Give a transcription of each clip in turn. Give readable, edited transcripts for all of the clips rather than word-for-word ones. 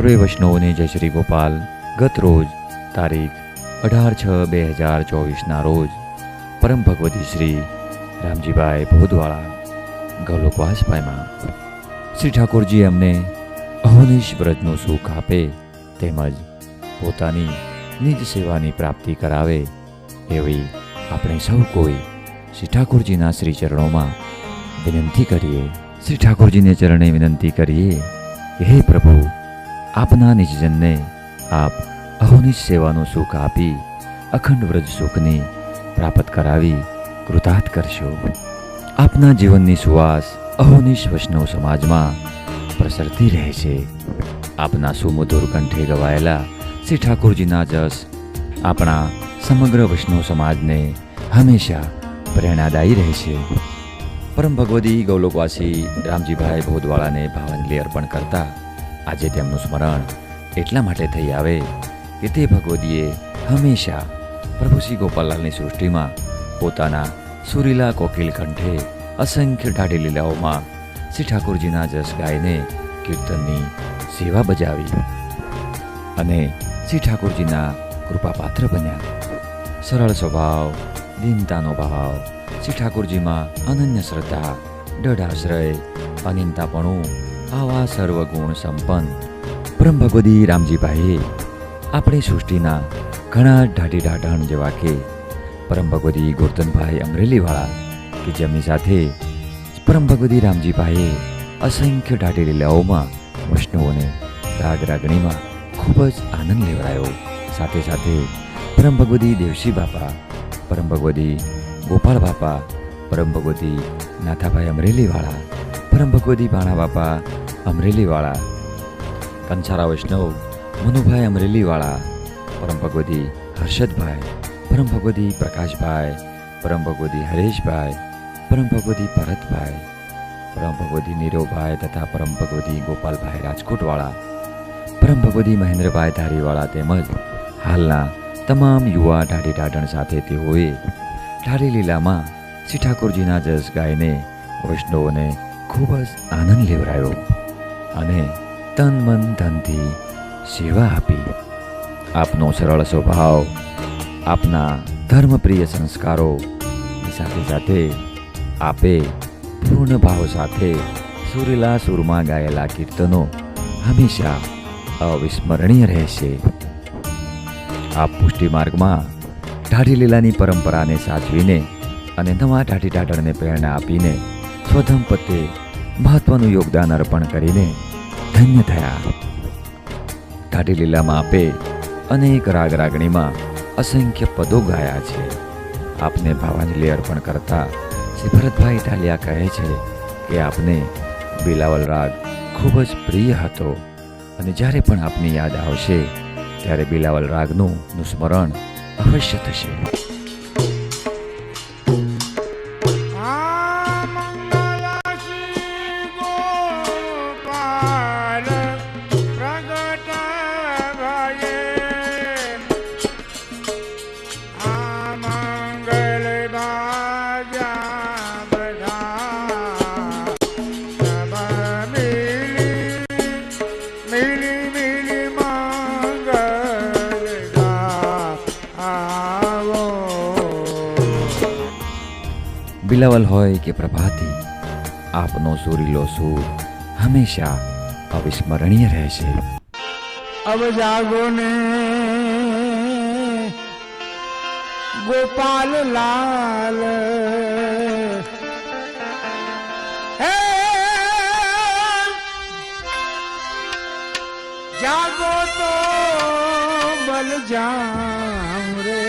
સર્વે વૈષ્ણવોને જય શ્રી ગોપાલ. ગત રોજ તારીખ 18/6/2024 રોજ પરમ ભગવતી શ્રી રામજીભાઈ ભોદવાળા ગૌલોકવાસભાઈમાં શ્રી ઠાકોરજી અમને અહોનિશ વ્રતનું સુખ આપે તેમજ પોતાની નિજ સેવાની પ્રાપ્તિ કરાવે એવી આપણે સૌ કોઈ શ્રી ઠાકોરજીના શ્રી ચરણોમાં વિનંતી કરીએ. શ્રી ઠાકોરજીને ચરણે વિનંતી કરીએ કે હે પ્રભુ, આપના નિજજનને આપ અહોનિશ સેવાનું સુખ આપી અખંડ વ્રજ સુખની પ્રાપ્ત કરાવી કૃતાર્થ કરશો. આપના જીવનની સુવાસ અહોનિશ વૈષ્ણવ સમાજમાં પ્રસરતી રહે છે. આપના સુમધુર કંઠે ગવાયેલા શ્રી ઠાકોરજીના જસ આપણા સમગ્ર વૈષ્ણવ સમાજને હંમેશા પ્રેરણાદાયી રહેશે. પરમ ભગવતી ગૌલોકવાસી રામજીભાઈ ભોદવાળાને ભાવાંજલિ અર્પણ કરતા આજે તેમનું સ્મરણ એટલા માટે થઈ આવે કે તે ભગવતીએ હંમેશા પ્રભુ શ્રી ગોપાલલાલની સૃષ્ટિમાં પોતાના સુરીલા કોકિલ કંઠે અસંખ્ય ઢાઢી લીલાઓમાં શ્રી ઠાકોરજીના જસ ગાઈને કીર્તનની સેવા બજાવી અને શ્રી ઠાકોરજીના કૃપાપાત્ર બન્યા. સરળ સ્વભાવ, દીનતાનો ભાવ, શ્રી ઠાકોરજીમાં અનન્ય શ્રદ્ધા, દૃઢ આશ્રય, અનિંતાપણું, આવા સર્વગુણ સંપન્ન પરમ ભગવતી રામજીભાઈએ આપણી સૃષ્ટિના ઘણા ઢાઢી ઢાઢણ જેવા કે પરમ ભગવતી ગોરધનભાઈ અમરેલીવાળા કે જેમની સાથે પરમ ભગવતી રામજીભાઈએ અસંખ્ય ઢાઢી લીલાઓમાં વૈષ્ણવોને રાગ રાગણીમાં ખૂબ જ આનંદ લેવડાયો. સાથે સાથે પરમ ભગવતી દેવશી બાપા, પરમ ભગવતી ગોપાળ બાપા, પરમ ભગવતી નાથાભાઈ અમરેલીવાળા, પરમ ભગવતી ભાણા બાપા અમરેલીવાળા, કંસારા વૈષ્ણવ મનુભાઈ અમરેલીવાળા, પરમ ભગવતી હર્ષદભાઈ, પરમ ભગવતી પ્રકાશભાઈ, પરમ ભગવતી હરેશભાઈ, પરમ ભગવતી ભરતભાઈ, પરમ ભગવતી નીરવભાઈ તથા પરમ ભગવતી ગોપાલભાઈ રાજકોટવાળા, પરમ ભગવતી મહેન્દ્રભાઈ ધારીવાળા તેમજ હાલના તમામ યુવા ઢાઢી ઢાઢણ સાથે તેઓએ ઢાઢી લીલામાં શ્રી ઠાકોરજીના જસ ગાઈને વૈષ્ણવોને ખૂબ જ આનંદ લેવડાયો અને તન મન ધનથી સેવા આપી. આપનો સરળ સ્વભાવ, આપના ધર્મપ્રિય સંસ્કારોની સાથે સાથે આપે પૂર્ણ ભાવ સાથે સુરીલા સુરમાં ગાયેલા કીર્તનો હંમેશા અવિસ્મરણીય રહેશે. આપ પુષ્ટિ માર્ગમાં ઢાઢી લીલાની પરંપરાને સાચવીને અને નવા ઢાઢી ઢાઢણને પ્રેરણા આપીને સ્વધમ પતે મહત્વનું યોગદાન અર્પણ કરીને ધન્ય થયા. ઢાઢી લીલામાં આપે અનેક રાગ રાગણીમાં અસંખ્ય પદો ગાયા છે. આપને ભાવાંજલિ અર્પણ કરતા શ્રી ભરતભાઈ ઢાલિયા કહે છે કે આપને બિલાવલ રાગ ખૂબ જ પ્રિય હતો અને જ્યારે પણ આપની યાદ આવશે ત્યારે બિલાવલ રાગનું સ્મરણ અવશ્ય થશે. બિલાવલ હોય કે પ્રભાતી, આપનો સુરીલો સૂર હંમેશા અવિસ્મરણીય રહેશે. अब जागो ने गोपाल लाल, हे जागो तो बल जाम रे,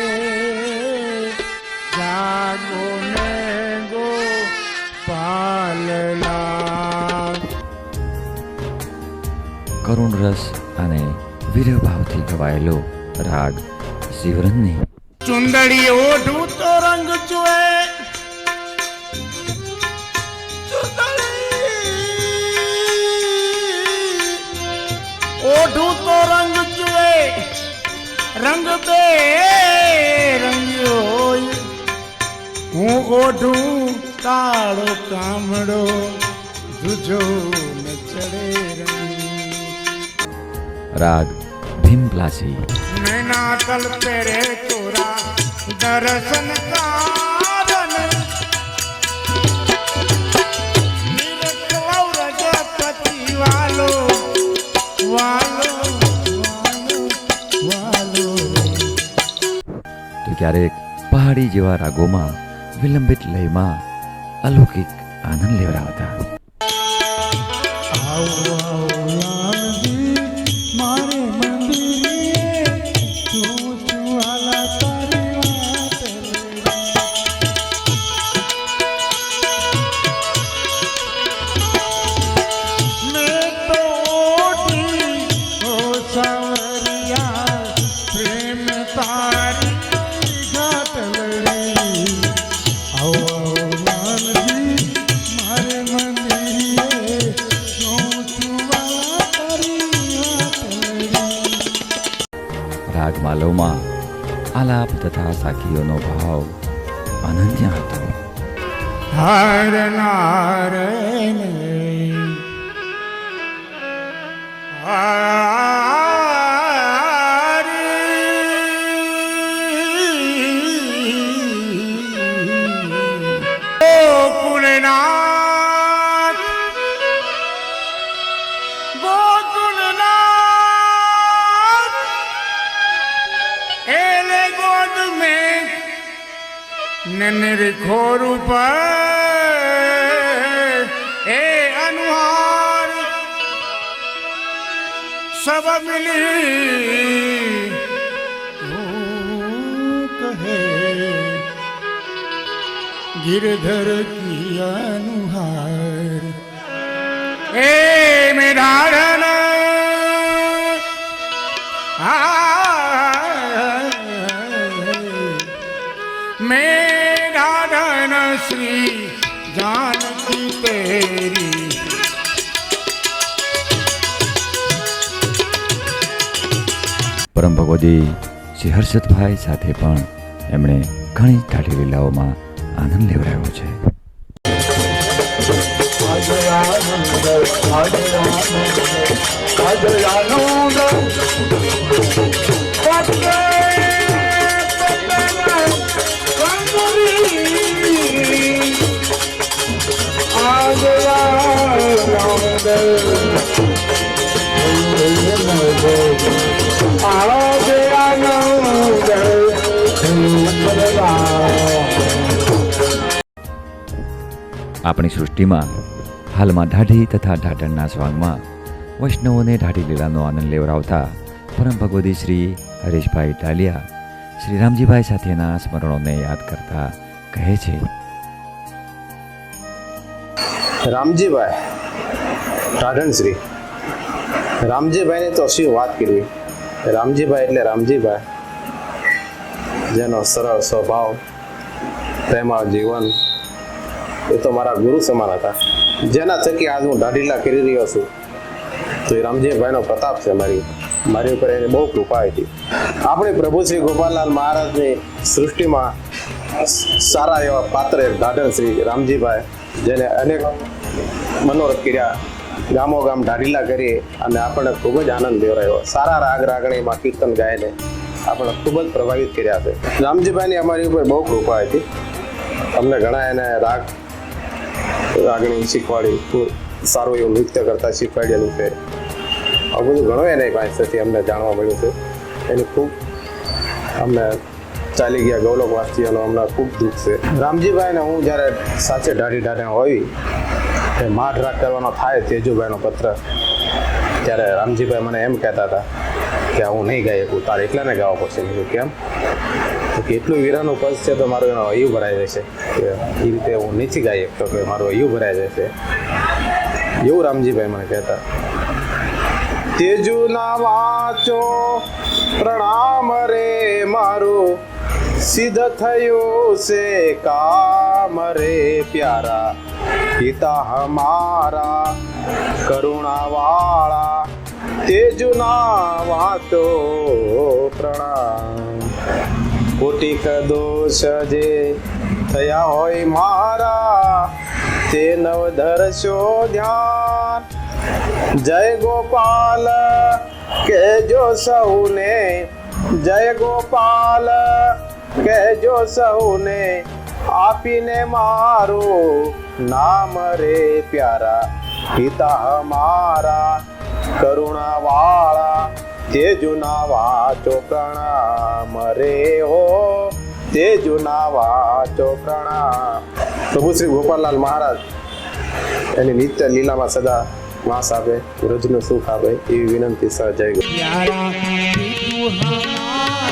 जागो ने गोपाल लाल. કરુણ રસ અને વિરહ ભાવથી ગવાયેલો રાગ શિવરંગની. ચુંદડી ઓઢું તો રંગ ચુએ, ઓઢું તો રંગ ચુએ, રંગ બે રંગ્યો હોય. હું ઓઢું કાળો કામડો, જુજો ન ચડે રંગ. રાગ ભીમપ્લાસી. નૈના તલ પેરે ચોરા દર્શન કારણ નિરખવાઉ રજપતિ વાલો વાલો વાલો. તો ક્યારેક પહાડી જેવા રાગોમાં વિલંબિત લયમાં અલૌકિક આનંદ લેવડાવતા. આવો લાલજી મારે મંદિરે તું વાલા તારી વાત મેં તો ઓઢી ઓ સાવરિયા પ્રેમ તારી ઘાટ લડી. આવો લાલજી મારે મંદિરે રાગ માલવમાં આલાપ તથા સાખીઓનો ભાવ અનન્ય હતો. હર નારાયણ ગોકુલનાથ ગોકુલનાથ એલે ગોદ में नन्हे खोर पर ए अनुहार सब मिली कहे गिरधर की अनुहार ए मेधारण मेधारण श्री जानकी तेरी. પરમ ભગવદી શ્રી હર્ષદભાઈ સાથે પણ એમણે ઘણી ટાઢી લીલાઓમાં આનંદ લેવડાવ્યો છે. આપણી સૃષ્ટિમાં હાલમાં ઢાઢી તથા ઢાઢરના સ્વાંગમાં વૈષ્ણવોને ઢાઢી લીલાનો આનંદ લેવડાવતા પરમ ભગવદી શ્રી હરેશભાઈ ટાલિયા શ્રી રામજીભાઈ સાથેના સ્મરણોને યાદ કરતા કહે છે. રામજીભાઈ ઢાઢણશ્રી રામજીભાઈની તો શું વાત કરવી. રામજીભાઈ એટલે રામજીભાઈ, જેનો સરળ સ્વભાવ, પ્રેમાળ જીવન, એ તો મારા ગુરુ સમાન હતા. જેના થકી આજ હું ઢાઢીલા કરી રહ્યો છું તો એ રામજીભાઈનો પ્રતાપ છે. મારી ઉપર એની બહુ કૃપા હતી. આપણે પ્રભુ શ્રી ગોપાલલાલ મહારાજની સૃષ્ટિમાં સારા એવા પાત્ર ઢાઢણ શ્રી રામજીભાઈ, જેને અનેક મનોરથ કર્યા, ગામો ગામ ઢાઢીલા કરી અને આપણને ખૂબ જ આનંદ લેવડાવ્યો. સારા રાગ રાગણીમાં કીર્તન ગાઈને આપણને ખૂબ જ પ્રભાવિત કર્યા છે. રામજીભાઈની અમારી ઉપર બહુ કૃપા હતી. અમને ઘણા એને રાગ રાગણી શીખવાડી, ખૂબ સારું એવું નૃત્ય કરતા શીખવાડેલું છે. આ બધું ઘણું એને પાસેથી અમને જાણવા મળ્યું છે. એની ખૂબ અમને ચાલી ગયા ગૌલોકવાસીઓનો અમને ખૂબ દુઃખ છે. રામજીભાઈને હું જ્યારે સાચે ઢાઢે હોઈ એ માઠ રાગ કરવાનો થાય તેજુભાઈનો પત્ર, ત્યારે રામજીભાઈ મને એમ કહેતા હતા કે હું નહીં ગાઈ શકું, તારે એકલાને ગાવા પડશે. મેં કેમ? તો કે એટલું વીરાનું પદ છે તો મારું એનો હૈયું ભરાઈ જશે, કે એ રીતે હું નથી ગાઈ શકતો, કે મારું હૈયું ભરાઈ જશે, એવું રામજીભાઈ મને કહેતા. તેજુના વાંચો પ્રણામ રે મારું, સિદ્ધ થયું છે કામ રે પ્યારા, પિતા હમારા કરુણા વાળા, તેજુના વાંચો પ્રણામ. કોટિક દોષ જે થયા હોય મારા, તે નવ ધરશો ધ્યાન. જય ગોપાલ કહેજો સૌને જય ગોપાલ, કહેજો સૌને આપીને મારું નામ રે પ્યારા, પિતા હમારા કરુણા વાળા, તે જુના વાચો પ્રણામ રે હો, તે જુના વાચો પ્રણામ. પ્રભુ શ્રી ગોપાલલાલ મહારાજ એની નિત્ય લીલામાં સદા વાસ આપે, વ્રજનું સુખ આપે એવી વિનંતી સહ જય ગો. प्यारा पितु हमारा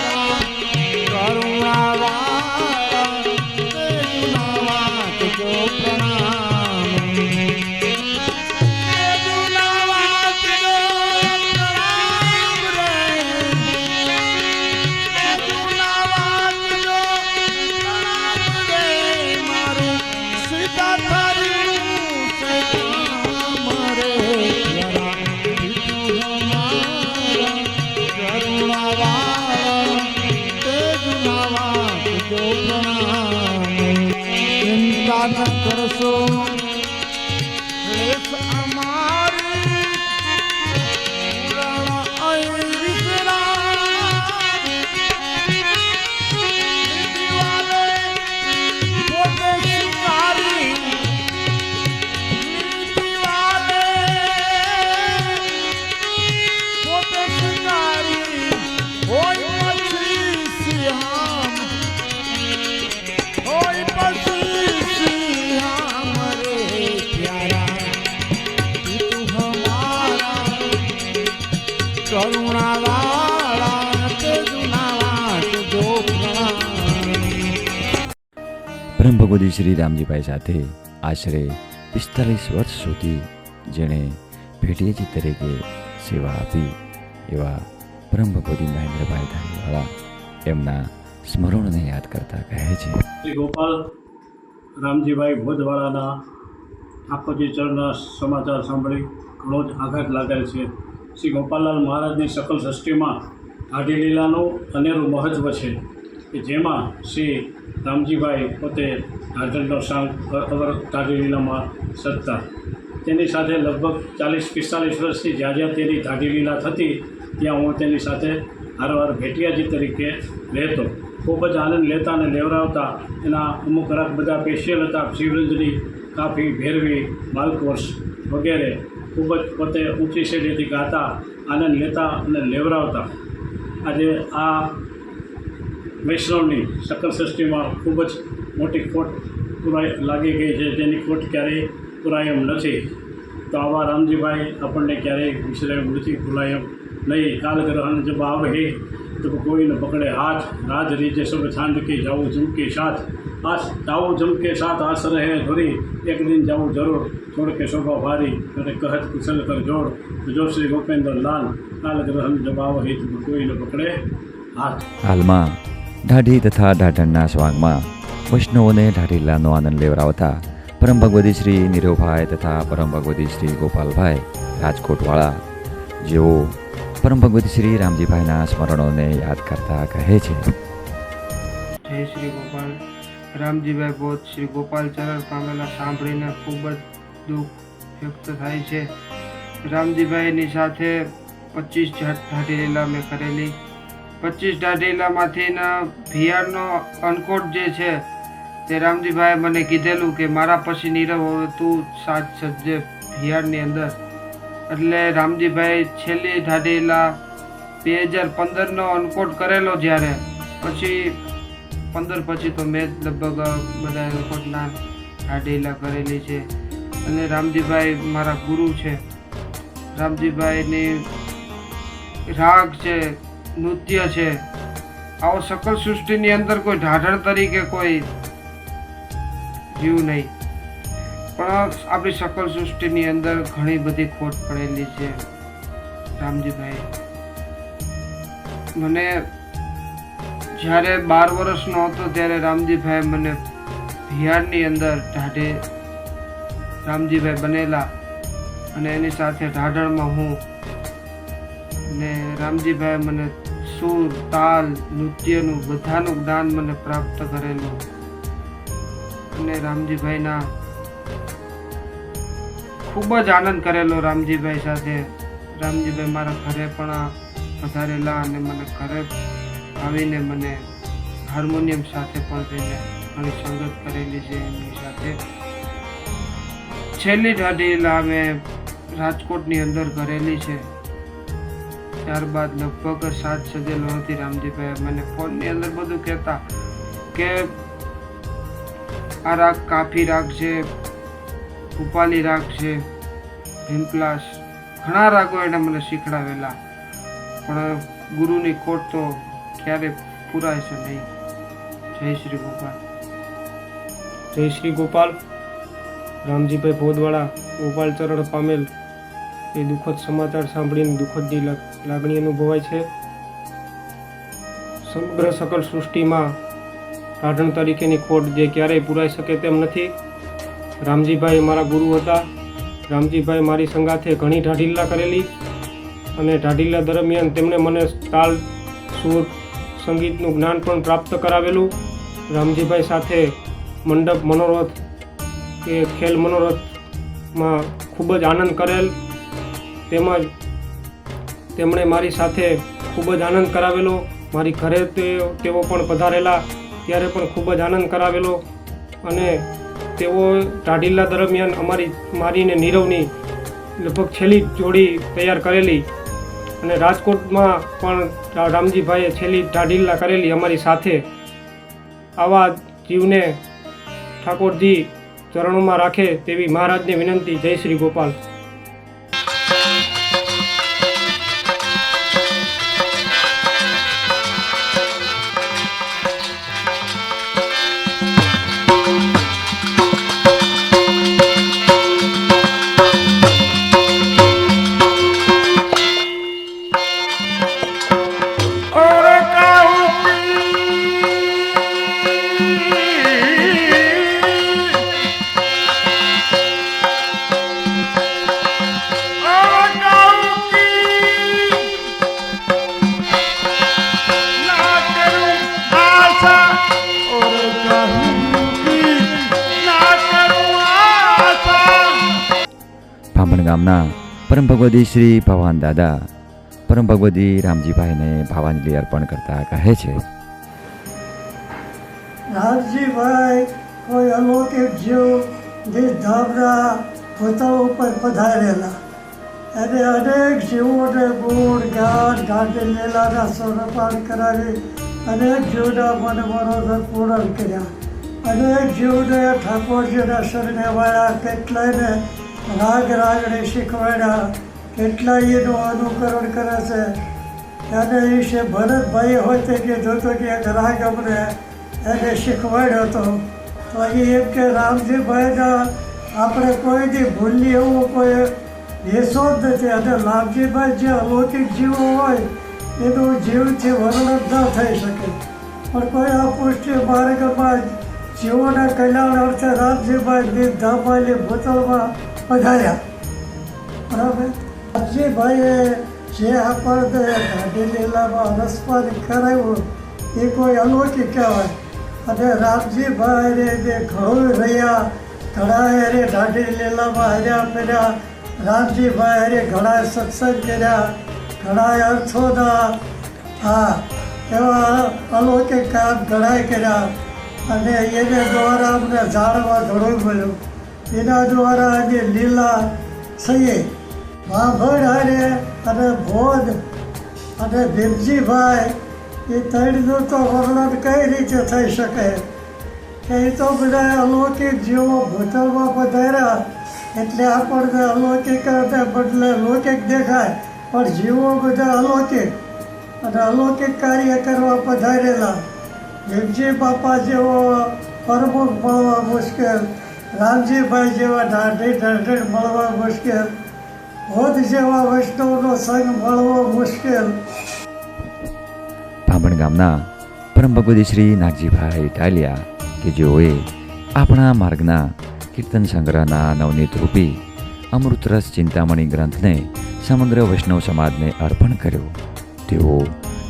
करुणा वाला, तेजुना वात जो प्रणाम, तेजुना वात जो प्रणाम रे, तेजुना वात जो प्रणाम रे, मारू सीता थारी से काम रे. प्यारा पितु हमारा करुणा वाला, तेजुना वात जो प्रणाम. चिंता न करशो क्लेश અમારી, પૂરણ અહીં વિશ્રામ. દિવાલે પોતે શિકારી, દિવાલે પોતે શિકારી, હોય પછી સિંહામ, હોય પછી સિંહામ રે. પ્યારા પિતુ હમારા કરુણા વાળા, તેજુના વાટ જો પ્રણામ. પરમ ભગવતી શ્રી રામજીભાઈ સાથે આશરે 45 વર્ષ સુધી જેણે ભેટીયાજી તરીકે સેવા આપી એવા પરમ ભગવતી મહેન્દ્રભાઈ ધારીવાળા એમના સ્મરણને યાદ કરતા કહે છે. શ્રી ગોપાલ રામજીભાઈ ભોજવાળાના ઠાકોરજી ચરણના સમાચાર સાંભળી ઘણો જ આઘાત લાગેલ છે. શ્રી ગોપાલલાલ મહારાજની સકલ સૃષ્ટિમાં આઢી લીલાનું અનેરું મહત્ત્વ છે કે જેમાં શ્રી રામજીભાઈ પોતે ઢાઢરનો સાંગ અવર ઢાઢી લીલામાં સજતા. તેની સાથે લગભગ 40-45 વર્ષથી જ્યાં જ્યાં તેની ઢાઢી લીલા થતી ત્યાં હું તેની સાથે હારવાર ભેટિયાજી તરીકે રહેતો. ખૂબ જ આનંદ લેતા અને લેવરાવતા. એના અમુક રાગ બધા સ્પેશિયલ હતા, શિવરંજની, કાફી, ભેરવી, માલકોર્સ વગેરે ખૂબ જ પોતે ઊંચી શૈલીથી ગાતા, આનંદ લેતા અને લેવરાવતા. આજે આ વૈષ્ણવની સકલ સૃષ્ટિમાં ખૂબ જ મોટી ખોટ પુરાઈ લાગી ગઈ છે, જેની ખોટ ક્યારેય પુરાય એમ નથી. તો આવા રામજીભાઈ આપણને ક્યારેય વિસરાય એમ નથી, ભૂલાય એમ નહીં. કાલ ગ્રહણ જબ આવે તો કોઈ ન પકડે હાથ, રાજ રીજે સબ છાંડ કે જાવું જમકે સાથ, આસ જાવું જમકે સાથ આસ રહે ધોરી, એક દિન જાવું જરૂર છોડ કે શોભા ભારી, અને કહત કુશલ કર જોડ, જો શ્રી ગોપેન્દ્ર લાલ, કાલ ગ્રહણ જબ આવે તો કોઈ ન પકડે હાથ. હાલમાં ઢાઢી તથા ઢાઢરના સ્વાંગમાં વૈષ્ણવોને ઢાઢી લીલાનો આનંદ લેવરાવતા પરમ ભગવતી શ્રી નીરવભાઈ તથા પરમ ભગવતી શ્રી ગોપાલભાઈ રાજકોટવાળા જેઓ પરમ ભગવતી શ્રી રામજીભાઈના સ્મરણોને યાદ કરતા કહે છે. જય શ્રી ગોપાલ. રામજીભાઈ બોધ શ્રી ગોપાલ ચરણ પામેલા સાંભળીને ખૂબ જ દુઃખ વ્યક્ત થાય છે. રામજીભાઈની સાથે 25 ઢાઢી લીલા મેં કરેલી. 25 ઢાઢી લીલામાંથી ભિયારનો અનકોટ જે છે તે રામજીભાઈએ મને કીધેલું કે મારા પછી નીરવ હવે તું સાજ સજ્જે ભિયારની અંદર. એટલે રામજીભાઈ છેલ્લી ઢાઢી લીલા 2015નો અનકોટ કરેલો. જ્યારે પછી 15 પછી તો મેં જ લગભગ બધા અનકોટના ઢાઢી લીલા કરેલી છે. અને રામજીભાઈ મારા ગુરુ છે. રામજીભાઈની રાગ છે, નૃત્ય છે, આવો સકલ સૃષ્ટિની અંદર કોઈ ઢાઢણ તરીકે કોઈ જીવ નહીં. પણ આપણી સકલ સૃષ્ટિની અંદર ઘણી બધી ખોટ પડેલી છે. રામજીભાઈ મને જ્યારે 12 વર્ષનો હતો ત્યારે રામજીભાઈ મને બિહારની અંદર ઢાઢે રામજીભાઈ બનેલા અને એની સાથે ઢાઢરમાં હું ને રામજીભાઈ મને સુર, તાલ, નૃત્યનું બધાનું જ્ઞાન મને પ્રાપ્ત કરેલું. અને રામજીભાઈના ખૂબ જ આનંદ કરેલો રામજીભાઈ સાથે. રામજીભાઈ મારા ઘરે પણ પધારેલા અને મને ઘરે આવીને મને હાર્મોનિયમ સાથે પણ તેને ઘણી સંગત કરેલી છે. એમની સાથે છેલ્લી દાઢી લીલા મેં રાજકોટની અંદર કરેલી છે. ત્યારબાદ લગભગ સાથ સજેલો નથી. રામજીભાઈ મને ફોનની અંદર બધું કહેતા કે આ રાગ કાફી રાગ છે, ઉપાલી રાગ છે, ભીમક્લાસ, ઘણા રાગો એને મને શીખડાવેલા, પણ ગુરુની ખોટ તો ક્યારે પૂરાય છે નહીં. જય શ્રી ગોપાલ. જય શ્રી ગોપાલ. રામજીભાઈ ભોદવાળા ગોપાલ ચરણ પામેલ એ દુઃખદ સમાચાર સાંભળીને દુઃખદની લાગણી અનુભવાય છે. સમગ્ર સકલ સૃષ્ટિમાં ઢાઢણ તરીકેની ખોટ જે ક્યારેય પૂરાઈ શકે તેમ નથી. રામજીભાઈ મારા ગુરુ હતા. રામજીભાઈ મારી સંગાથે ઘણી ઢાઢીલા કરેલી અને ઢાઢીલા દરમિયાન તેમણે મને તાલ, સુર, સંગીતનું જ્ઞાન પણ પ્રાપ્ત કરાવેલું. રામજીભાઈ સાથે મંડપ મનોરથ કે ખેલ મનોરથમાં ખૂબ જ આનંદ કરેલ, તેમજ તેમણે મારી સાથે ખૂબ જ આનંદ કરાવેલો. મારી ઘરે તેઓ પણ પધારેલા ત્યારે પણ ખૂબ જ આનંદ કરાવેલો અને તેઓ ઢાઢીલા દરમિયાન મારીને નીરવની લગભગ છેલ્લી જોડી તૈયાર કરેલી અને રાજકોટમાં પણ રામજીભાઈએ છેલ્લી ઢાઢીલા કરેલી અમારી સાથે. આવા જીવને ઠાકોરજી ચરણોમાં રાખે તેવી મહારાજને વિનંતી. જય શ્રી ગોપાલ. ગામના પરમ ભગવતી શ્રી ભવાન દાદા પરમ ભગવતી રામજીભાઈને ભાવાંજલિ અર્પણ કરતા કહે છે. રામજીભાઈ કોઈ અલૌકિક જીવ જે ધામના પોતાઓ ઉપર પધારેલા અને અનેક જીવોને ગુણ જ્ઞાન ઢાઢી લીલાના સ્વરૂપાન કરાવી અનેક જીવના મન મનોરથ પૂર્ણ કર્યા. અનેક જીવને ઠાકોરજીના શરણે વાળા, કેટલાયને રાગ રાગણી શીખવાડ્યા, કેટલાય એનું અનુકરણ કરે છે. એને વિશે ભરતભાઈ હોય તે કીધું હતું કે એક રાગ અમને એને શીખવાડ્યો હતો. તો એ એમ કે રામજીભાઈના આપણે કોઈથી ભૂલી એવું કોઈ હેસો જ નથી. અને રામજીભાઈ જે અલૌકિક જીવો હોય એનું જીવથી વર્ણન ન થઈ શકે, પણ કોઈ આ પુષ્ટિ માર્ગમાં જીવોના કલ્યાણ અર્થે રામજીભાઈ ધામાલી ભૂતળમાં પધાર્યા. બરાબર. રામજીભાઈએ જે આપણને ઢાઢી લીલામાં રસપાન કરાવ્યું એ કોઈ અલૌકિક કહેવાય. અને રામજીભાઈને જે ઘણું રહ્યા, ઘણા હારે ઢાઢી લીલામાં હર્યા ફર્યા, રામજીભાઈ હારે ઘણા સત્સંગ કર્યા, ઘણા અર્થોના એવા અલૌકિક કામ ઘણાય કર્યા અને એને દ્વારા અમને જાણવા ઘણું મળ્યું. એના દ્વારા આજે લીલા સહીએ ભાભણ હારે અને ભોજ અને ભીમજીભાઈ એ ત્રણનું તો વર્ણન કઈ રીતે થઈ શકે કે એ તો બધા અલૌકિક જીવો ભૂતળમાં પધાર્યા એટલે આપણને અલૌકિકને બદલે લૌકિક દેખાય, પણ જીવો બધા અલૌકિક અને અલૌકિક કાર્ય કરવા પધારેલા. ભીમજી બાપા જેવો પ્રમુખ મળવા મુશ્કેલ, રામજીભાઈ જેવા ઢાઢી મળવા મુશ્કેલ, ભોજ જેવા વૈષ્ણવનો સંગ મળવો મુશ્કેલ. ભાંભણ ગામના પરમ ભગવતી શ્રી નાગજીભાઈ ટાલિયા કે જેઓએ આપણા માર્ગના કીર્તન સંગ્રહના નવનીત રૂપી અમૃતરસ ચિંતામણી ગ્રંથને સમગ્ર વૈષ્ણવ સમાજને અર્પણ કર્યો. તેઓ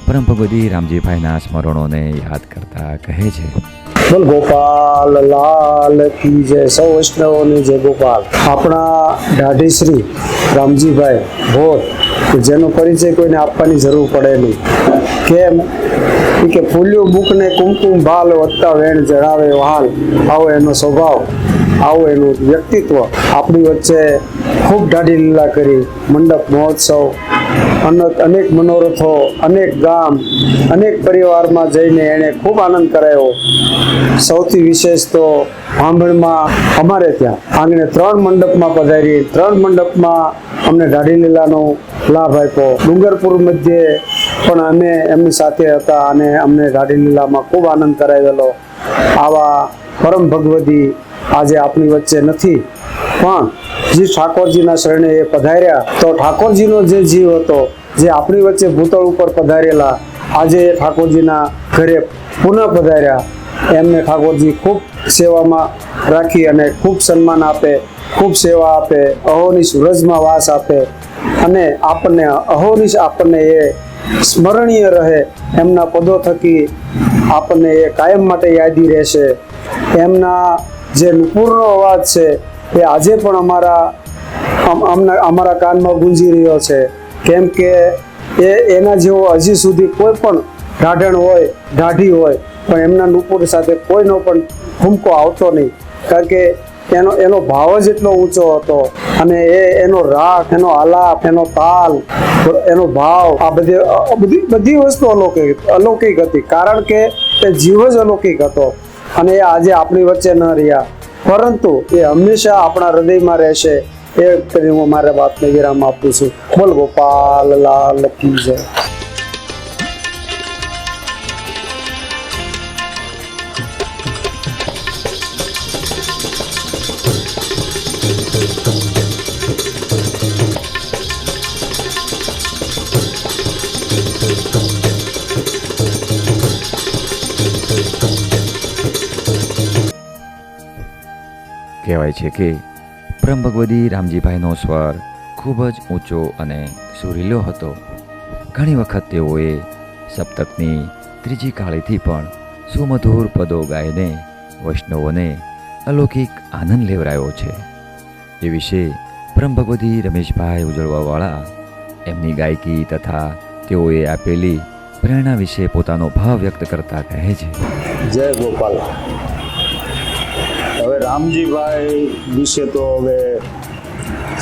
પરમ ભગવતી રામજીભાઈના સ્મરણોને યાદ કરતા કહે છે. બોલ ગોપાલ લાલ કી જય. સૌ વૈષ્ણવોની જય ગોપાલ. આપણા ઢાઢી શ્રી રામજીભાઈ ભોત કે જેનો પરિચય કોઈને આપવાની જરૂર પડે નહીં. કેમ કે ફૂલ્યું બુકને કુમકુમ ભાલ વધતા વેણ જણાવે હાલ, આવો એનો સ્વભાવ, આવું એનું વ્યક્તિત્વ. આપણી વચ્ચે ખૂબ દાઢી લીલા કરી, મંડપ મહોત્સવ, અનેક મનોરથો, અનેક ગામ, અનેક પરિવારમાં જઈને એણે ખૂબ આનંદ કરાયો. સૌથી વિશેષ તો ભાંભણમાં અમારે ત્યાં આંગણે 3 મંડપમાં પધારી, 3 મંડપમાં અમને દાઢી લીલાનો લાભ આપ્યો. ડુંગરપુર મધ્યે પણ અમે એમની સાથે હતા અને અમને દાઢી લીલામાં ખૂબ આનંદ કરાવેલો. આવા પરમ ભગવદી આજે આપણી વચ્ચે નથી, પણ જે ઠાકોરજીના શરણે એ પધાર્યા તો ઠાકોરજીનો જે જીવ હતો, જે આપણી વચ્ચે ભૂતળ ઉપર પધારેલા, આજે ઠાકોરજીના ઘરે પુનઃ પધાર્યા. એમને ઠાકોરજી ખૂબ સેવામાં રાખી અને ખૂબ સન્માન આપે, ખૂબ સેવા આપે, અહોનિશ વ્રજમાં વાસ આપે અને આપણને અહોનિશ આપણને એ સ્મરણીય રહે. એમના પદો થકી આપણને એ કાયમ માટે યાદી રહેશે. એમના જે નુપુરનો અવાજ છે એ આજે પણ અમારા કાનમાં ગુંજી રહ્યો છે. કેમ કે એના જેવો હજી સુધી કોઈ પણ ઢાઢણ હોય, ઢાઢી હોય, પણ એમના નુપુર સાથે કોઈનો પણ ઠુમકો આવતો નહીં. કારણ કે એનો ભાવ જ એટલો ઊંચો હતો અને એનો રાગ, એનો આલાપ, એનો તાલ, એનો ભાવ, આ બધી વસ્તુ અલૌકિક હતી. કારણ કે એ જીવ જ અલૌકિક હતો અને એ આજે આપણી વચ્ચે ન રહ્યા, પરંતુ એ હંમેશા આપણા હૃદયમાં રહેશે. એ કરીને હું મારા વાતને વિરામ આપું છું. બોલ ગોપાલ લાલ કી જય. કહેવાય છે કે પરમ ભગવદી રામજીભાઈનો સ્વર ખૂબ જ ઊંચો અને સુરીલો હતો. ઘણી વખત તેઓએ સપ્તકની ત્રીજી કાળીથી પણ સુમધુર પદો ગાઈને વૈષ્ણવોને અલૌકિક આનંદ લેવરાયો છે. એ વિશે પરમ ભગવદી રમેશભાઈ ઉજળવાવાળા એમની ગાયકી તથા તેઓએ આપેલી પ્રેરણા વિશે પોતાનો ભાવ વ્યક્ત કરતા કહે છે. જય ગોપાલ. હવે રામજીભાઈ વિશે તો હવે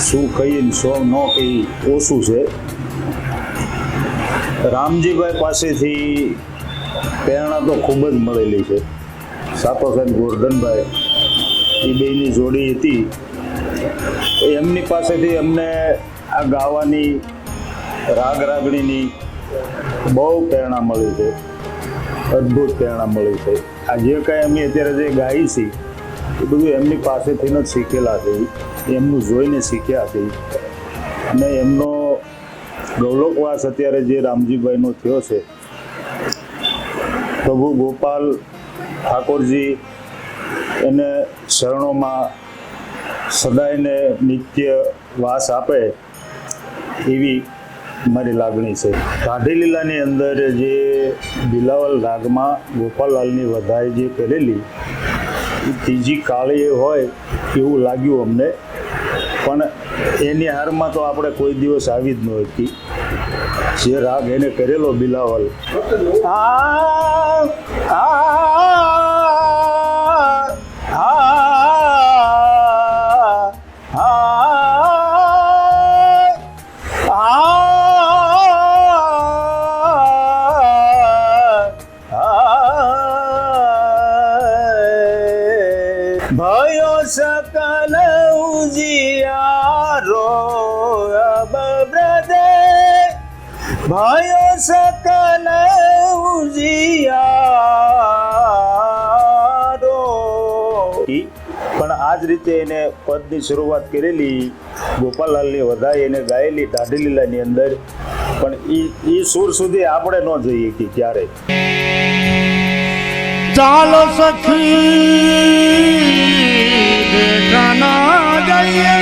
શું કહીએ ને શું ન કહી ઓછું છે. રામજીભાઈ પાસેથી પ્રેરણા તો ખૂબ જ મળેલી છે. સાતોસાહેબ ગોરધનભાઈ એ બેની જોડી હતી, એમની પાસેથી અમને આ ગાવાની, રાગ રાગણીની બહુ પ્રેરણા મળી છે. અદ્ભુત પ્રેરણા મળી છે. આ જે કાંઈ અમે અત્યારે જે ગાઈ છીએ એ બધું એમની પાસેથી જ શીખેલા છે, એમનું જોઈને શીખ્યા છે. અને એમનો ગૌલોકવાસ અત્યારે જે રામજીભાઈનો થયો છે, પ્રભુ ગોપાલ ઠાકોરજી એને શરણોમાં સદાયને નિત્ય વાસ આપે એવી મારી લાગણી છે. દાઢી લીલાની અંદર જે બિલાવલ રાગમાં ગોપાલલાલની વધાઈ જે કરેલી એ ત્રીજી કાળી હોય એવું લાગ્યું અમને, પણ એની હારમાં તો આપણે કોઈ દિવસ આવી જ ન હતી. જે રાગ એને કરેલો બિલાવલ, भयो सकल उजियारो अब ब्रदे, भयो सकल उजियारो. પણ આ જ રીતે એને પદની શરૂઆત કરેલી ગોપાલલાલની વધાઈ એને ગાયેલી દાઢી લીલાની અંદર, પણ એ સુર સુધી આપણે ન જઈએ કે ક્યારે. ચાલો સખી દેખાના જઈએ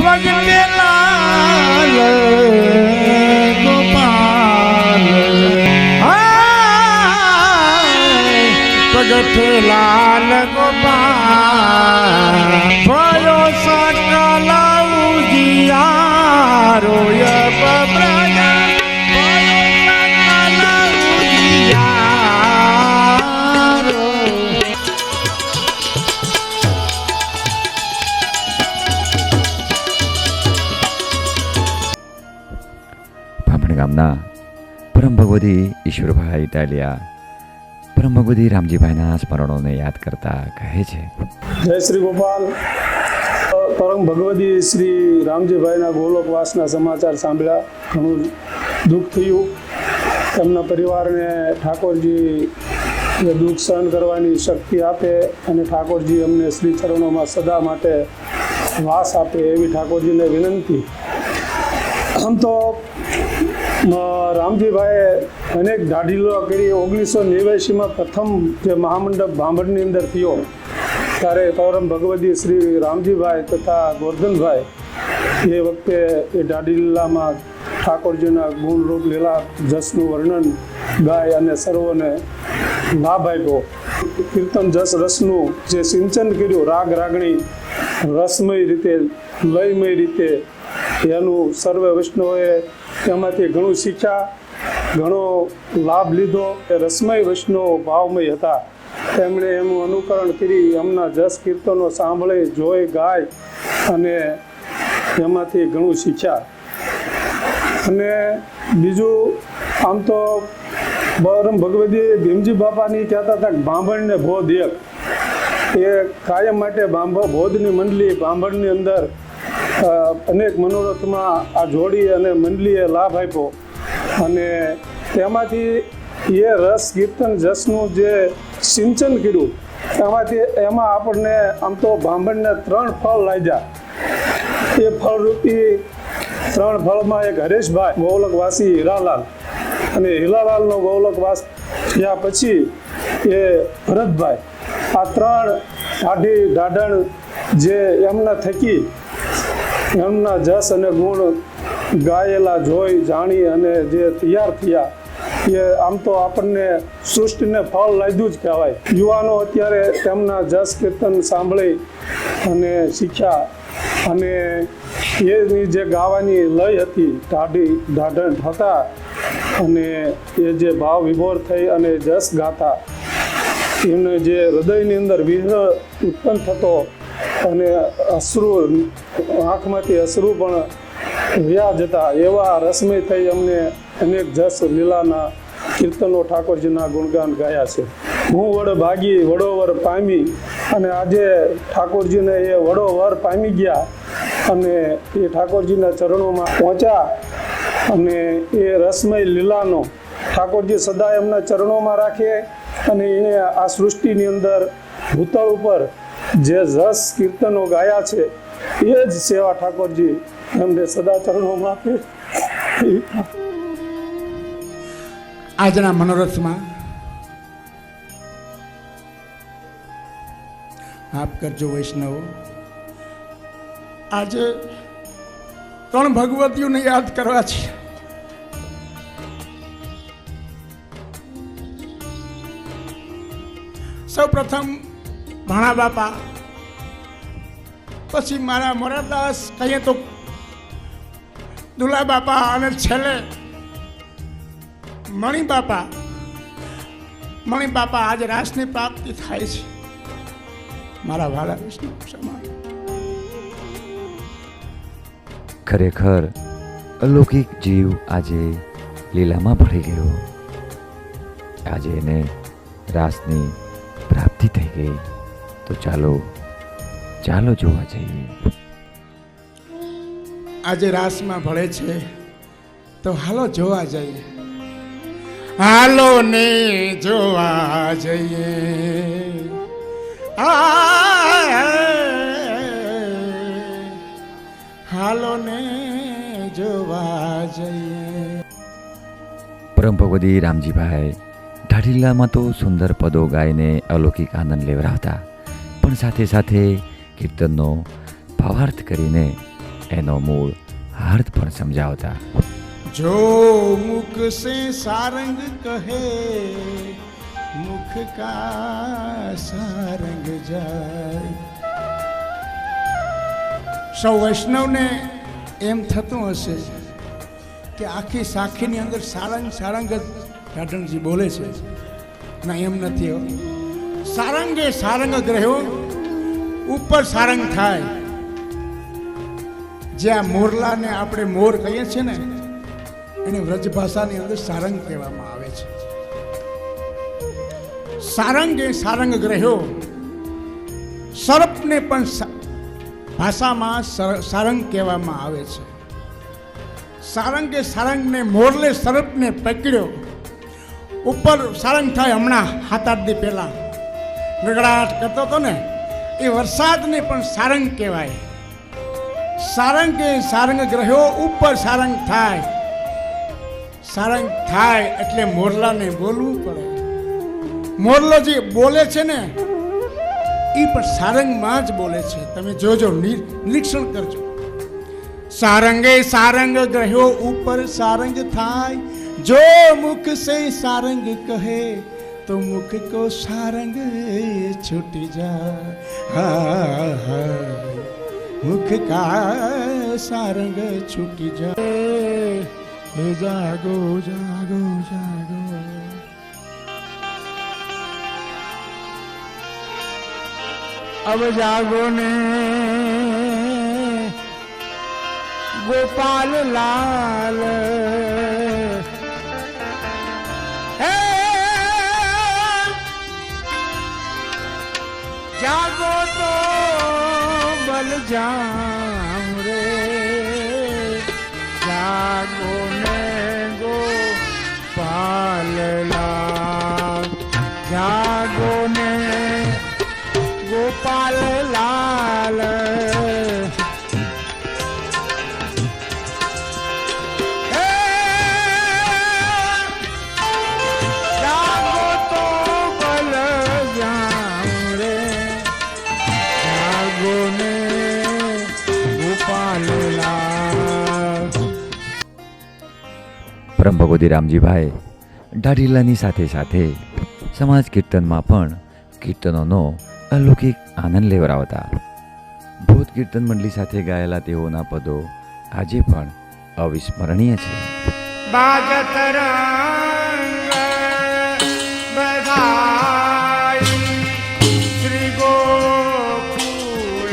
ભગતે લાલ ગોપાલ, ભગતે લાલ ગોપાલ. भयो सकल उजियारो પાટણ ગામના પરમ ભગવતી ઈશ્વરભાઈ ટાલિયા પરમ ભગવતી રામજીભાઈના સ્મરણોને યાદ કરતા કહે છે, જય શ્રી ગોપાલ. પરમ ભગવતી શ્રી રામજીભાઈના ગોલોકવાસના સમાચાર સાંભળ્યા ઘણું દુઃખ થયું. એમના પરિવારને ઠાકોરજી એ દુઃખ સહન કરવાની શક્તિ આપે અને ઠાકોરજી અમને શ્રી ચરણોમાં સદા માટે વાસ આપે એવી ઠાકોરજીને વિનંતી. આમ તો રામજીભાઈએ અનેક દાઢીલો કરી. 1989માં પ્રથમ જે મહામંડપ ભાંભણની અંદર થયો ત્યારે પરમ ભગવતી શ્રી રામજીભાઈ તથા ગોરધનભાઈ એ વખતે એ દાઢીલામાં ઠાકોરજીના ગુણરૂપ લીલા જસનું વર્ણન ગાય અને સર્વોને લાભ આપ્યો. કીર્તન જસ રસનું જે સિંચન કર્યું રાગ રાગણી રસમય રીતે લયમય રીતે એનું સર્વે વૈષ્ણવોએ એમાંથી ઘણું શીખ્યા, ઘણો લાભ લીધો. એ રસમય વૈષ્ણવ ભાવમય હતા. તેમણે એનું અનુકરણ કરી એમના જસ કીર્તનો સાંભળી જોઈ ગાય અને એમાંથી ઘણું શીખ્યા. અને બીજું આમ તો પરમ ભગવતી ભીમજી બાપાની કહેતા હતા કે ભાંભણને ભોધ એક, એ કાયમ માટે ભોધની મંડળી ભાંભણની અંદર અનેક મનોરથમાં આ જોડી અને મંડળીએ લાભ આપ્યો. અને તેમાંથી એ રસ કીર્તન જસનું જે સિંચન કર્યું એમાં આપણને આમ તો ભાંભણને 3 ફળ લાગ્યા. એ ફળરૂપી 3 ફળમાં એક હરેશભાઈ ગૌલકવાસી હીરાલાલ અને હીરાલાલનો ગૌલકવાસ થયા પછી એ ભરતભાઈ, આ 3 ઢાઢણ જે એમના થકી એમના જસ અને ગુણ ગાયેલા જોઈ જાણી અને જે તૈયાર થયા એ આમ તો આપણને સૃષ્ટિને ફળ લાગ્યું જ કહેવાય. યુવાનો અત્યારે તેમના જસ કીર્તન સાંભળી અને શીખ્યા અને એની જે ગાવાની લય હતી ઢાઢણ હતા અને એ જે ભાવ વિભોર થઈ અને જસ ગાતા એમને જે હૃદયની અંદર વિરહ ઉત્પન્ન થતો અને અશ્રુ આંખમાંથી અશ્રુ પણ વ્યા જતા એવા રસમય થઈ અમને અનેક જસ લીલાના કીર્તનો ઠાકોરજીના ગુણગાન ગાયા છે. હું વડ ભાગી વડોવર પામી અને આજે ઠાકોરજીને એ વડોવર પામી ગયા અને એ ઠાકોરજીના ચરણોમાં પહોંચ્યા અને એ રસમય લીલાનો ઠાકોરજી સદા એમના ચરણોમાં રાખે અને એને આ સૃષ્ટિની અંદર ભૂતળ ઉપર જે જસ કીર્તનો ગાયા છે એ જ સેવા ઠાકોરજી એમને સદા ચરણોમાં આપે. આજના મનોરથમાં માફ કરજો વૈષ્ણવો, આજે 3 ભગવતીઓને યાદ કરવા છે. સૌ પ્રથમ ભાણા બાપા, પછી મારા મોરારદાસ કહીએ તો દુલા બાપા અને છેલ્લે મણી બાપા. મણી બાપા આજે રાસની પ્રાપ્તિ થાય છે. મારા વાલા વિષ્ણુ સમાન ખરેખર અલૌકિક જીવ આજે લીલામાં ભળી ગયો. આજે એને રાસની પ્રાપ્તિ થઈ ગઈ. તો ચાલો જોવા જઈએ. આજે રાસમાં ભળે છે તો હાલો જોવા જઈએ. હાલો ને જોવા જઈએ. હાલો ને જોવા જઈએ. પરમ ભગવતી રામજીભાઈ ઢાઢીલામાં તો સુંદર પદો ગાઈને અલૌકિક આનંદ લેવડાવતા, પણ સાથે સાથે કીર્તનનો ભાવાર્થ કરીને એનો મૂળ અર્થ પણ સમજાવતા. જો મુખ સે સારંગ કહે મુખ કા સારંગ જાય. સૌ વૈષ્ણવને એમ થતું હશે કે આખી સાખીની અંદર સારંગ સારંગ જ ઢાઢણજી બોલે છે. ના, એમ નથી હો. સારંગે સારંગ ગ્રહ્યો ઉપર સારંગ થાય. જ્યાં મોરલાને આપણે મોર કહીએ છીએ ને, એને વ્રજ ભાષાની અંદર સારંગ કહેવામાં આવે છે. સારંગ એ સારંગ ગ્રહ્યો. સર્પને પણ ભાષામાં સારંગ કહેવામાં આવે છે. સારંગે સારંગને મોરલે સર્પને પકડ્યો. ઉપર સારંગ થાય હમણાં 7-8 દી પહેલા ગગડાટ કરતો હતો ને, એ વરસાદને પણ સારંગ કહેવાય. સારંગે સારંગ ગ્રહ્યો, ઉપર સારંગ થાય. સારંગ થાય એટલે મોરલાને બોલવું પડે. મોરલો જે બોલે છે ને એ પણ સારંગમાં જ બોલે છે. તમે જોજો, નિરીક્ષણ કરજો. સારંગે સારંગ ગ્રહ્યો, ઉપર સારંગ થાય. જો મુખ સે સારંગ કહે તો મુખ કો સારંગ છૂટી જાય. મુખ કા સારંગ છૂટી જાય. જાગો જાગો જાગો. अब जागो ने गोपाल लाल, जागो तो बल जाम रे. जागो ने गोपाल लाल, जागो ने गोपाल लाल. जागो तो बल जाम रे. जागो ने गोपाल लाल. પરમ ભગવતી રામજીભાઈ દાઢીલાની સાથે સાથે સમાજ કીર્તનમાં પણ કીર્તનોનો અલૌકિક આનંદ લેવડાવતા. ભૂત કીર્તન મંડળી સાથે ગાયેલા તેઓના પદો આજે પણ અવિસ્મરણીય છે. બાજત રંગ બધાઈ શ્રી ગોકુળ,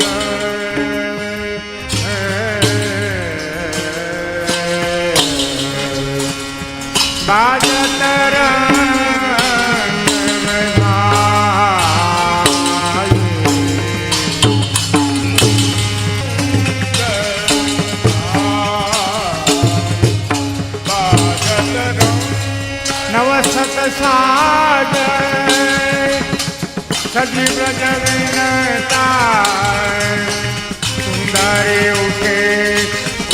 બાજત રંગ साज सजी ब्रज विनता सुंदरी उठे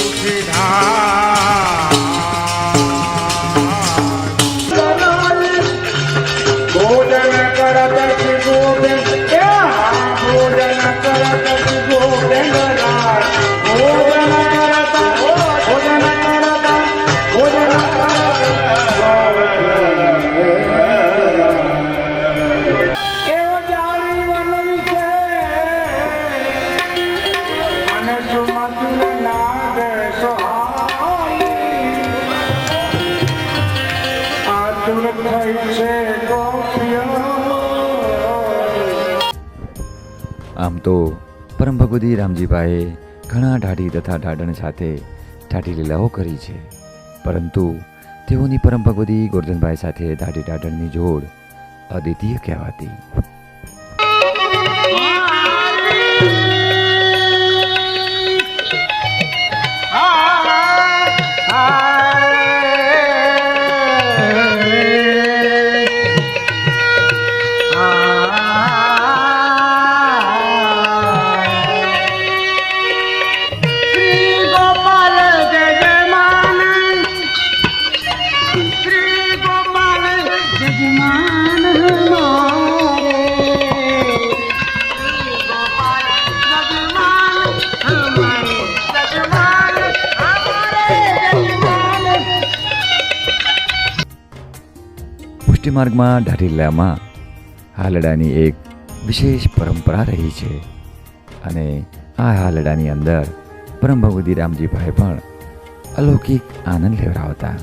उठी भोजन करत गोविंद, भोजन करत गोविंद, भोजन करत भोजन करत भोजन આમ તો પરમ ભગવતી રામજીભાઈએ ઘણા ઢાઢી તથા ઢાઢણ સાથે ઢાઢી લીલાઓ કરી છે, પરંતુ તેઓની પરમ ભગવતી ગોરધનભાઈ સાથે ઢાઢી ઢાઢણની જોડ અદ્વિતીય કહેવાતી. માર્ગમાં ઢાઢીલામાં હાલડાની એક વિશેષ પરંપરા રહી છે અને આ હાલડાની અંદર પરમ ભગવતી રામજીભાઈ પણ અલૌકિક આનંદ લેવડાવતા.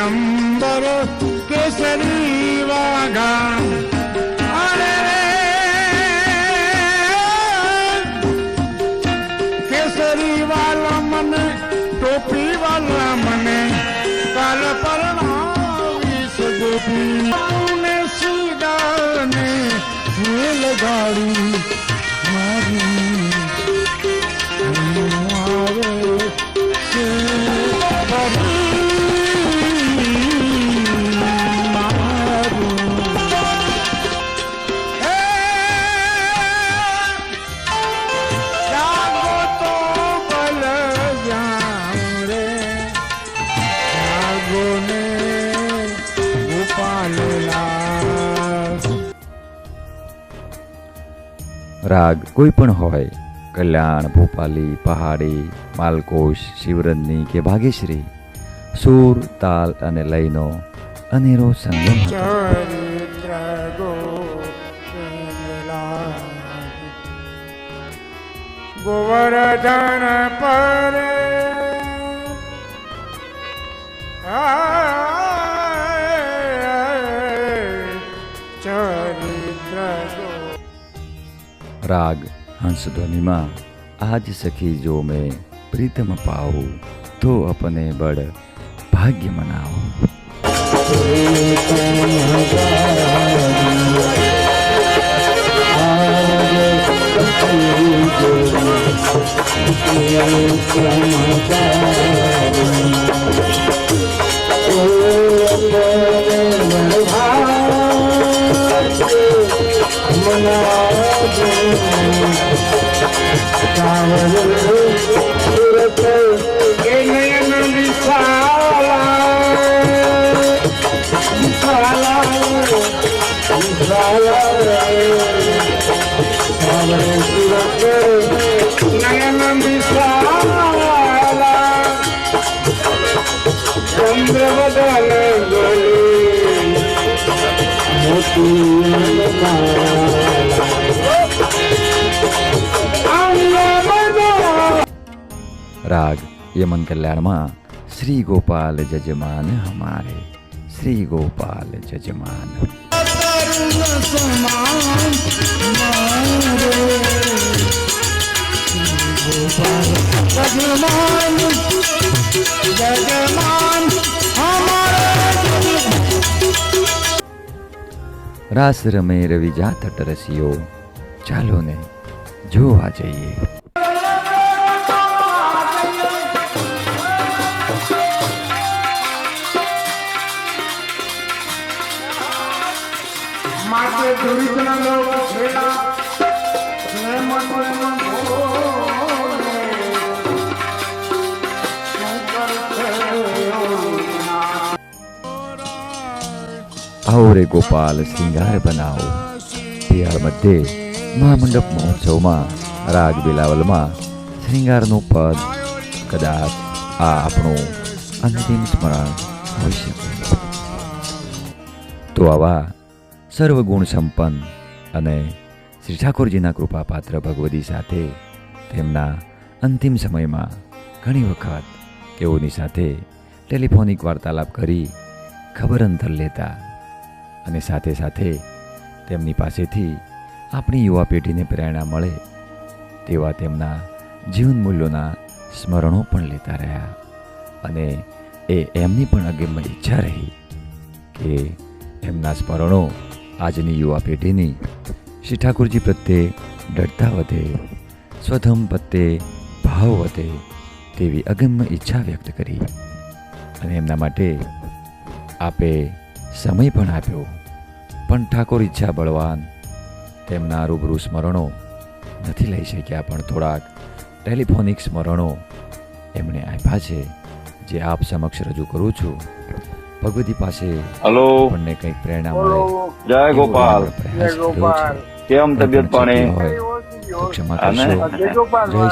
અંબર કેસરી વાગા ને સીધાને રેલગાડી મારી આવે છે રાગ કોઈ પણ હોય, કલ્યાણ, ભોપાલી, પહાડી, માલકોશ, શિવરજની કે ભાગ્યશ્રી, સૂર, તાલ અને લયનો અનેરો સંગમ હતો. ચરિત્ર ગોવર્ધન પર રાગ હંસધ્વનિમાં આજ સખી જો મેં પ્રીતમ પાઉં તો અપને બડ ભાગ્ય મનાઓ. રાગ યમન કલ્યાણમાં શ્રી ગોપાલ જજમાન હમારે, શ્રી ગોપાલ જજમાન. રાસ રમે રવિજા તટ રસીઓ, ચાલો ને જોવા જઈએ. માટે ધુરીતના લોકો છેડા ને મનોમાં બોલે આવો રે ગોપાલ શ્રીંગાર બનાવો. પિયાળ મધ્યે મહામંડપ મહોત્સવમાં રાગ બિલાવલમાં શ્રીંગારનું પદ કદાચ આ આપણું અંતિમ સ્મરણ હોઈ શકે. તો આવા સર્વગુણ સંપન્ન અને શ્રી ઠાકોરજીના કૃપાપાત્ર ભગવતી સાથે તેમના અંતિમ સમયમાં ઘણી વખત તેઓની સાથે ટેલિફોનિક વાર્તાલાપ કરી ખબર અંતર લેતા અને સાથે સાથે તેમની પાસેથી આપણી યુવા પેઢીને પ્રેરણા મળે તેવા તેમના જીવન મૂલ્યોના સ્મરણો પણ લેતા રહ્યા. અને એ એમની પણ અગમ્ય ઈચ્છા રહી કે એમના સ્મરણો આજની યુવા પેઢીની શ્રી ઠાકોરજી પ્રત્યે દૃઢતા વધે, સ્વધમ પ્રત્યે ભાવ વધે તેવી અગમ્ય ઈચ્છા વ્યક્ત કરી. અને એમના માટે આપે સમય પણ આપ્યો, પણ ઠાકોર ઈચ્છા બળવાન તેમના રૂબરૂ સ્મરણો નથી લઈ શક્યા, પણ થોડાક ટેલિફોનિક સ્મરણો એમણે આપ્યા છે, જે આપ સમક્ષ રજૂ કરું છું. ભગવતી પાસે હલો, આપણને કંઈક પ્રેરણા મળે. જય ગોપાલ. કેમ તબિયત પાણી? ક્ષમા કરશો. જય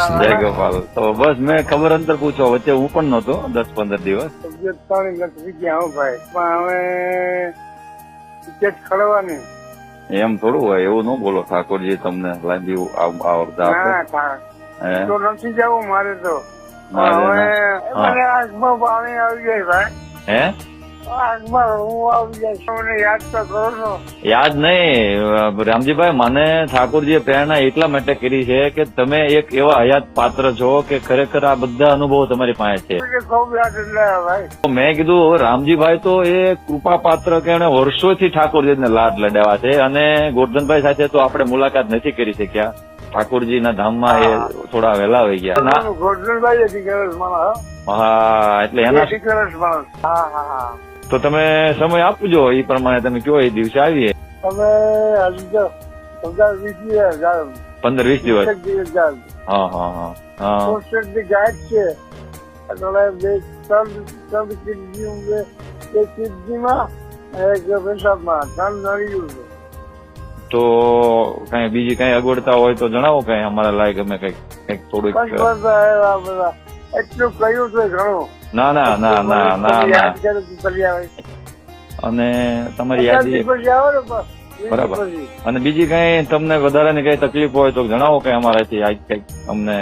શ્રી જય ગોપાલ. તો બસ મેં ખબર અંતર પૂછો, વચ્ચે હું પણ નહોતો 10-15 દિવસ. તબિયત પાણી નથી ગયા હો ભાઈ, પણ હવે ટિકિટ ખડવાની. એમ થોડું હોય, એવું ન બોલો. ઠાકોરજી તમને લાંબી આવતા તો નથી જવું મારે તો. હવે મને આંખમાં પાણી આવી જાય ભાઈ. હે યાદ નહીં રામજીભાઈ, મને ઠાકોરજીએ પ્રેરણા એટલા માટે કરી છે કે તમે એક એવા હયાત પાત્ર છો કે ખરેખર આ બધા અનુભવો તમારી પાસે છે. મેં કીધું રામજીભાઈ તો એ કૃપા પાત્ર કે એને વર્ષોથી ઠાકોરજીને લાડ લડાવ્યા છે અને ગોરધનભાઈ સાથે તો આપણે મુલાકાત નથી કરી શક્યા. ઠાકોરજીના ધામમાં એ થોડા વહેલા આવી ગયા. હા, એટલે એના તો તમે સમય આપજો એ પ્રમાણે તમે કયો એ દિવસે આવીએ. 15-20 દિવસ. હા હા હા હા. તો કઈ બીજી કઈ અગવડતા હોય તો જણાવો, કઈ અમારા લાયક અમે કઈક થોડુંક. એટલું કહ્યું તો ઘણું. ના ના ના ના ના ના. અને તમારી યાદી બરાબર. અને બીજી કઈ તમને વધારાની કઈ તકલીફ હોય તો જણાવો, કઈ અમારાથી કઈક અમને.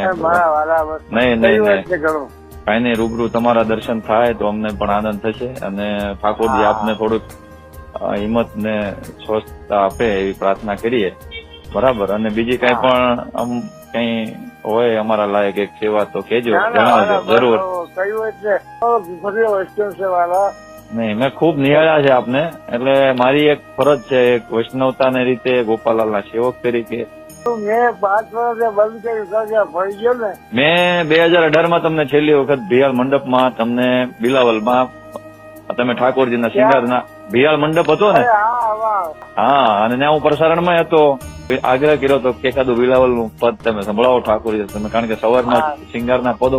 નહીં નહીં નહીં, કઈ નહીં, રૂબરૂ તમારા દર્શન થાય તો અમને પણ આનંદ થશે અને ઠાકોરજી આપને થોડુંક હિંમત ને સ્વસ્થતા આપે એવી પ્રાર્થના કરીએ. બરાબર. અને બીજી કઈ પણ કઈ હોય અમારા લાયક એક સેવા તો કેજો, જણાવજો જરૂર. નહીં, મેં ખુબ નિહાળ્યા છે આપને, એટલે મારી એક ફરજ છે એક વૈષ્ણવતાની રીતે ગોપાલાલના સેવક તરીકે. મેં 5 વર્ષે બંધ કર્યું ને. મેં 2018 તમને છેલ્લી વખત ભિયાલ મંડપમાં તમને બિલાવલમાં તમે ઠાકોરજીના શિંગારના ભિયાલ મંડપ હતો ને. હા, અને ત્યાં હું પ્રસારણમાં હતો. આગ્રહ કર્યો હતો કે એકાદું બિલાવલ નું પદ તમે સંભળાવો ઠાકોરજી તમે, કારણ કે સવારના શિંગારના પદો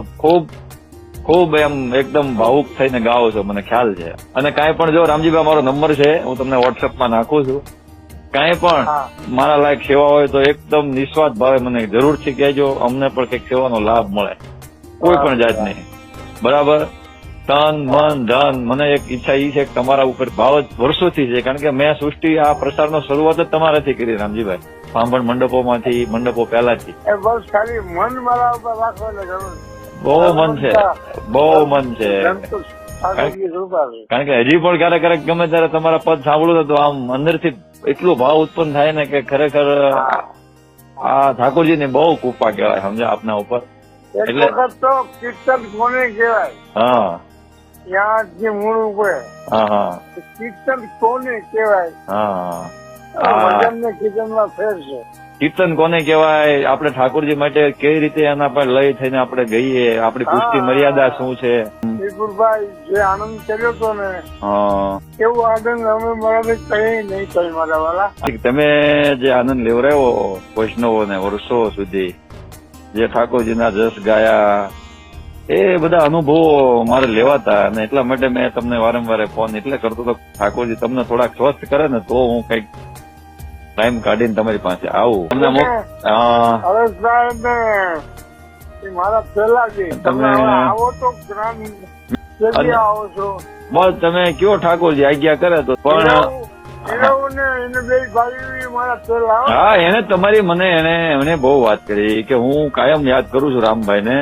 ખૂબ એમ એકદમ ભાવુક થઈને ગાવો છો, મને ખ્યાલ છે. અને કાંઈ પણ જો રામજીભાઈ મારો નંબર છે, હું તમને વોટ્સએપમાં નાખું છું. કાંઈ પણ મારા લાયક સેવા હોય તો એકદમ નિસ્વાર્થ ભાવે મને જરૂરથી કહેજો, અમને પણ કંઈક સેવાનો લાભ મળે કોઈ પણ જાતની. બરાબર. તન મન ધન, મને એક ઈચ્છા એ છે કે તમારા ઉપર ભાવ જ વર્ષોથી છે, કારણ કે મેં સૃષ્ટિ આ પ્રસારનો શરૂઆત જ તમારાથી કરી રામજીભાઈ, પાંભણ મંડપોમાંથી, મંડપો પહેલાથી. બસ ખાલી મન મારા ઉપર રાખવાની જરૂર. બહુ મન છે, બહુ મન છે. કારણ કે હજી પણ ક્યારેક ગમે ત્યારે તમારા પદ સાંભળું તો આમ અંદરથી એટલો ભાવ ઉત્પન્ન થાય ને કે ખરેખર આ ઠાકોરજીની બહુ કૃપા કહેવાય, સમજ્યા આપના ઉપર. એટલે તો કીર્તન કોને કહેવાય? હા, ત્યાં જે મૂળ ઉપર. હા હા. કીર્તન કોને કહેવાય? હા, ભજન ને કીર્તનમાં ફેર છે. કીર્તન કોને કહેવાય? આપણે ઠાકોરજી માટે કેવી રીતે એના પર લઈ થઈને આપણે ગઈએ, આપણી પુષ્ટિ મર્યાદા શું છે? વિપુલભાઈ જે આનંદ કર્યો હતો ને, એવો આનંદ અમે મારા કઈ નહીં કરી મારા વાલા. તમે જે આનંદ લેવરાયો વૈષ્ણવોને વર્ષો સુધી, જે ઠાકોરજીના જસ ગાયા, એ બધા અનુભવો મારે લેવાતા, અને એટલા માટે મેં તમને વારંવાર ફોન એટલે કરતો હતો ઠાકોરજી તમને થોડાક સ્વસ્થ કરે ને તો હું કઈક ટાઈમ કાઢીને તમારી પાસે આવું. તમને મારા પેલા તમે આવો તો આવો છો, બસ તમે કયો ઠાકોરજી આજ્ઞા કરે તો. પણ હા, એને તમારી એને બહુ વાત કરી કે હું કાયમ યાદ કરું છું રામભાઈ ને,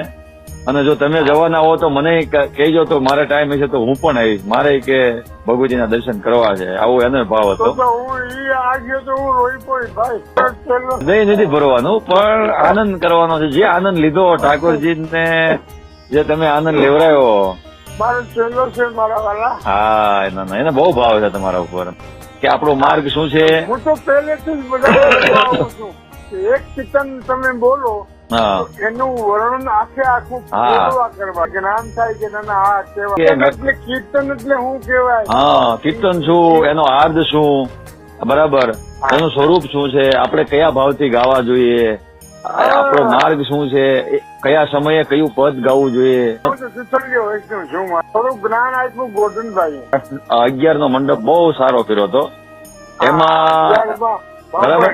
અને જો તમે જવાના હો તો મને કહેજો તો મારે ટાઈમ હશે તો હું પણ આવીશ. મારે કે ભગવતીના દર્શન કરવા છે, આવો એનો ભાવ હતો. નહીં, નથી ભરવાનું, પણ આનંદ કરવાનો છે. જે આનંદ લીધો ઠાકોરજીને, જે તમે આનંદ લેવરાયો, હા, એને બહુ ભાવ છે તમારા ઉપર કે આપણો માર્ગ શું છે. હું તો પહેલેથી જ બધા એક કીર્તન તમે બોલો એનું વર્ણન આખું કરવા જ્ઞાન થાય કે એટલે કીર્તન એટલે શું કેવાય? હા, કીર્તન શું, એનો અર્થ શું, બરાબર, એનું સ્વરૂપ શું છે, આપણે કયા ભાવથી ગાવા જોઈએ, આપણો માર્ગ શું છે, કયા સમયે કયું પદ ગાવું જોઈએ. થોડું જ્ઞાન આપ્યું ગોરધનભાઈ. 11 નો મંડપ બહુ સારો કર્યો હતો. એમાં બરાબર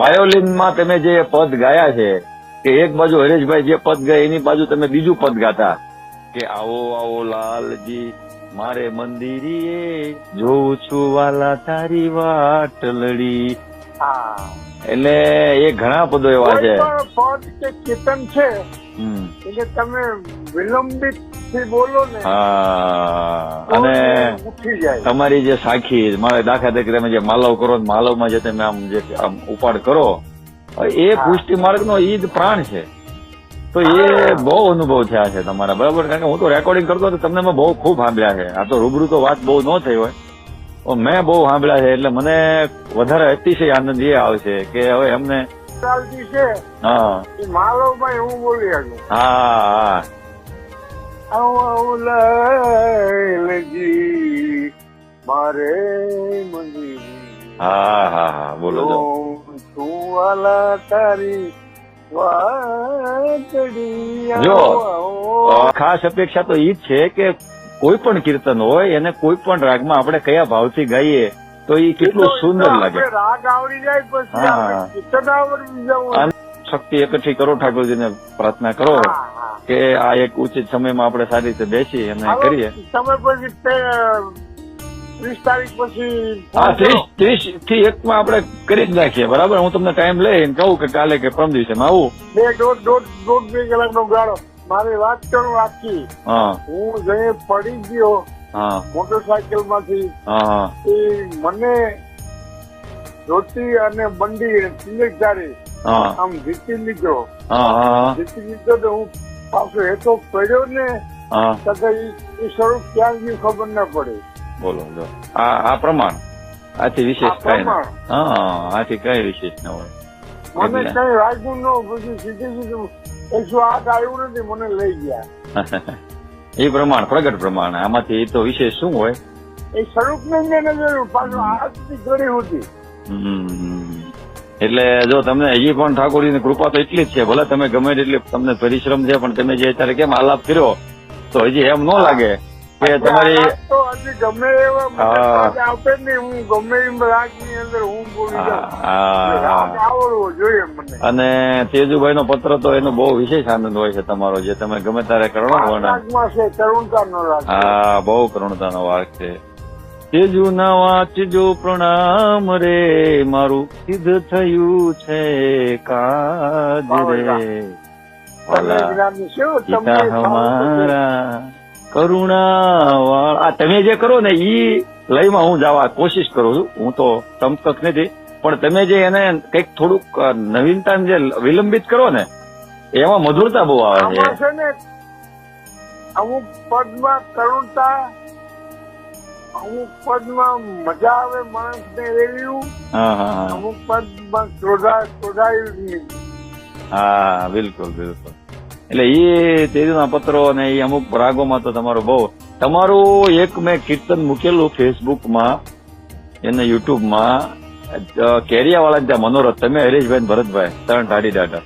વાયોલિન માં તમે જે પદ ગાયા છે કે એક બાજુ હરેશભાઈ જે પદ ગાય એની બાજુ તમે બીજું પદ ગાતા કે આવો આવો લાલજી મારે મંદિરે જોઉં છું વાલા તારી વાટ લડી. હા એટલે એ ઘણા પદો એવા છે. કોઈ પણ પદ કે કીર્તન છે એટલે તમે વિલંબિત થી બોલો ને અને ઉઠી જાય. તમારી જે સાખી મારે દાખલા તરીકે તમે જે માલવ કરો માલવમાં જે તમે આમ ઉપાડ કરો એ પુષ્ટિ માર્ગ નો ઈ જ પ્રાણ છે. તો એ બહુ અનુભવ થયા છે તમારા, બરાબર? કારણ કે હું તો રેકોર્ડિંગ કરતો હતો તમને મેં બહુ ખૂબ સાંભળ્યા છે. આ તો રૂબરૂ તો વાત બહુ ન થઈ હોય, મેં બહુ સાંભળ્યા છે. એટલે મને વધારે અતિશય આનંદ એ આવશે કે હવે એમને છે. હા માલવભાઈ હું બોલી શકું. હા લજી મારે મંદિર. હા હા હા બોલો તું વાલા તારી જો ખાસ અપેક્ષા તો ઈ જ છે કે કોઈ પણ કીર્તન હોય એને કોઈ પણ રાગમાં આપણે કયા ભાવથી ગાઈએ તો એ કેટલું સુંદર લાગે. રાગ આવડી જાય પછી કીર્તન આવડી જવું. શક્તિ એકઠી કરો, ઠાકોરજીને પ્રાર્થના કરો કે આ એક ઉચિત સમયમાં આપણે સારી રીતે બેસી અને કરીએ. તમે પછી 30 તારીખ પછી 30 થી 1 માં આપણે કરી જ નાખીએ, બરાબર? હું તમને ટાઈમ લઈને કહું કે કાલે કે પરમ દિવસે આવું. 2 કલાકનો ગાળો મારી વાત કરું આખી. હું જઈ પડી ગયો મોટરસાયકલ માંથી, મને ધોતી અને બંડી તિલક જારી આમ જીતી લીધો તો હું પાછો હેઠો પડ્યો ને એ સ્વરૂપ ક્યાં ગયું ખબર ના પડે. બોલો આ પ્રમાણ આથી વિશેષ કઈ આથી કઈ વિશેષ ના હોય. મને કઈ વાગ્યું ન, પછી સીધું 108 આવ્યું નથી, મને લઈ ગયા. એ પ્રમાણ પ્રગટ પ્રમાણ આમાંથી એ તો વિશેષ શું હોય એ સ્વરૂપ ને મેં જોયું પાછું આજથી ઘડી હતી. એટલે જો તમને હજી પણ ઠાકોરજીની કૃપા તો એટલી જ છે, ભલે તમે ગમે એટલી તમને પરિશ્રમ છે પણ તમે જે અત્યારે કેમ આલાપ કર્યો તો હજી એમ ન લાગે કે તમારી હજી ગમે એવા આવતે નહીં, હું ગમે એમ રાજની અંદર હું બોલી જાઉં, આવડવો જોઈએ મને. અને તેજુભાઈ નો પત્ર તો એનો બહુ વિશેષ આનંદ હોય છે તમારો, જે તમે ગમે ત્યારે કરુણતાનો રાગ. હા બહુ કરુણતાનો વાગ છે. તેજુ ના વાંચજો પ્રણામ રે મારું સિદ્ધ થયું છે કાજ રે હમારા કરુણાવાળા. તમે જે કરો ને ઈ લયમાં હું જવા કોશિશ કરું છું, હું તો સમકક્ષ નથી, પણ તમે જે એને કઈક થોડુંક નવીનતા જે વિલંબિત કરો ને એમાં મધુરતા બહુ આવે છે. અમુક પદમાં કરુણતા, અમુક પદમાં મજા આવે માણસ ને રેવ્યું, અમુક પદમાં ક્રોધાયું. હા બિલકુલ બિલકુલ. એટલે એ તેજુના પત્રો અને એ અમુક રાગોમાં તો તમારું એક મેં કીર્તન મૂકેલું ફેસબુકમાં એને યુટ્યુબમાં, કેરિયાવાળા ત્યાં મનોરથ, તમે હરીશભાઈ ભરતભાઈ 3 ટાઢી દાઢા.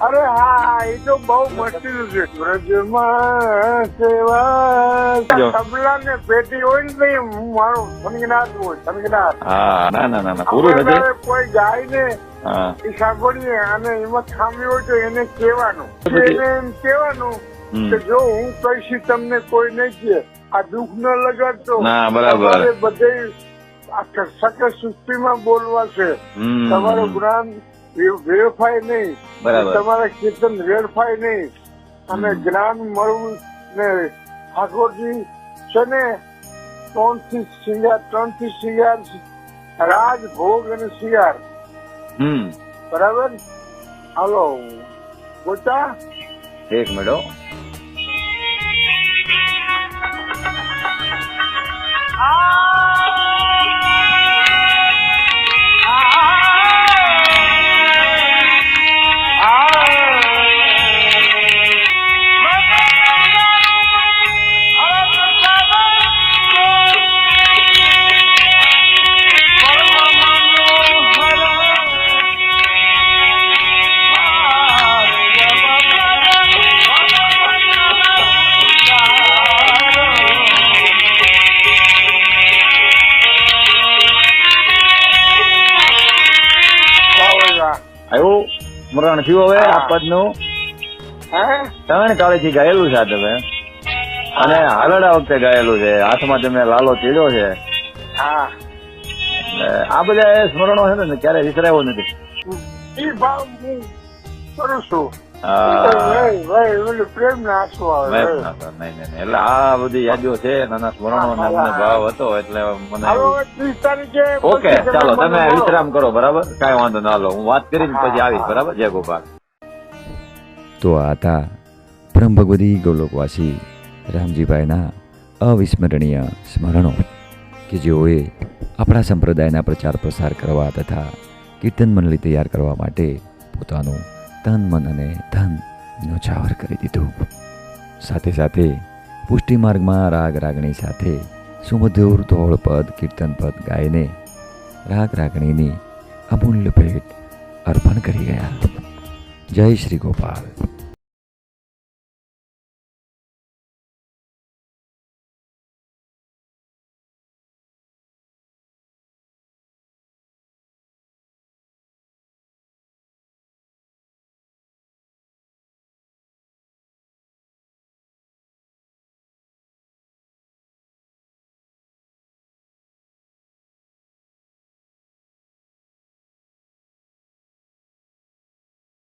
અરે હા એ તો બહુ મસ્તી છે. બ્રજમાં સેવા તબલા ને પેટી હોય ને હું મારો સંગનાથ હોય, સંગનાથ. હા ના ના ના પૂરું નથી. કોઈ ગાય ને એ સાંભળીએ અને એમાં ખામી હોય તો એને કહેવાનું કે જો હું કહીશ તમને કોઈ નહીં કહે, આ દુઃખ ન લગાડતો. બરાબર. બધે સકલ સૃષ્ટિમાં બોલવા છે, તમારું જ્ઞાન વેરફાય નહીં, તમારા કીર્તન વેરફાય નહીં, અને જ્ઞાન મળવું ને ઠાકોરજી છે ને 3 થી શિંગાર રાજ ભોગ અને શિંગાર. બરાબર. હાલો ગોતા એક મિનિટ. સ્મરણ થયું હવે આ પદ નું 3 કાળેથી ગાયેલું છે તમે, અને હાલડા વખતે ગાયેલું છે, હાથમાં તમે લાલો ચીડ્યો છે. આ બધા સ્મરણો છે ને ક્યારે વિસરાયો નથી. એ ભાવ હું કરું છું. પ્રેમ ના આંસુ આવે. નહીં. એટલે આ બધી યાદો છે, નાના સ્મરણો ને મને ભાવ હતો એટલે મને. 30 તારીખે ઓકે, ચાલો તમે વિશ્રામ કરો. બરાબર, કાંઈ વાંધો ના લો, હું વાત કરીને પછી આવીશ. બરાબર, જય ગોપાલ. તો આ હતા પરમ ભગવતી ગૌલોકવાસી રામજીભાઈના અવિસ્મરણીય સ્મરણો કે જેઓએ આપણા સંપ્રદાયના પ્રચાર પ્રસાર કરવા તથા કીર્તન મંડળી તૈયાર કરવા માટે પોતાનું તન મન અને ધન ન્યોછાવર કરી દીધું. સાથે સાથે પુષ્ટિ માર્ગમાં રાગ રાગણી સાથે સુમધુર ધોળ પદ કીર્તન પદ ગાઈને રાગ રાગણીની અમૂલ્ય ભેટ અર્પણ કરી ગયા. જય શ્રી ગોપાલ.